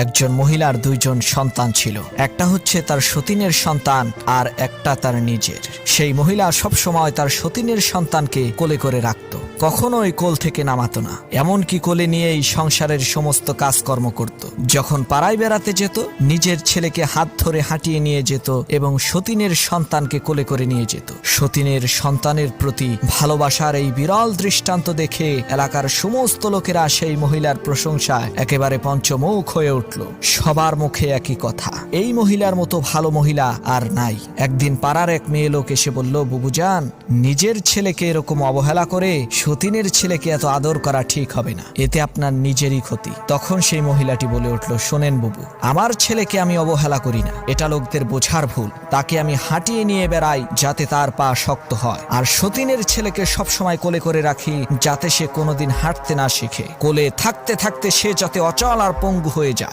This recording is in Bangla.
একজন মহিলার দুইজন সন্তান ছিল, একটা হচ্ছে তার সতীনের সন্তান আর একটা তার নিজের। সেই মহিলা সব সময় তার সতীনের সন্তানকে কোলে করে রাখত, কখনোই কোল থেকে নামাতো না, এমনকি কোলে নিয়েই সংসারের সমস্ত কাজকর্ম করত। যখন পাড়ায় বেড়াতে যেত নিজের ছেলেকে হাত ধরে হাঁটিয়ে নিয়ে যেত এবং সতীনের সন্তানকে কোলে করে নিয়ে যেত। সতীনের সন্তানের প্রতি ভালোবাসার এই বিরল দৃষ্টান্ত দেখে এলাকার সমস্ত লোকেরা সেই মহিলার প্রশংসায় একেবারে পঞ্চমুখ হয়ে উঠল। সবার মুখে একই কথা, এই মহিলার মতো ভালো মহিলা আর নাই। একদিন পাড়ার এক মেয়ে লোক এসে বলল, বুবুজান, নিজের ছেলেকে এরকম অবহেলা করে সতীনের ছেলেকে এত আদর করা ঠিক হবে না, এতে আপনার নিজেরই ক্ষতি। তখন সেই মহিলাটি বলে উঠল, শোনেন বুবু, আমার ছেলেকে আমি অবহেলা করি না, এটা লোকদের বোঝার ভুল। তাকে আমি হাঁটিয়ে নিয়ে বেড়াই যাতে তার পা শক্ত হয়, আর সতীনের ছেলেকে সবসময় কোলে করে রাখি যাতে সে কোনোদিন হাঁটতে না শিখে, কোলে থাকতে থাকতে সে যাতে অচল আর পঙ্গু হয়ে যায়।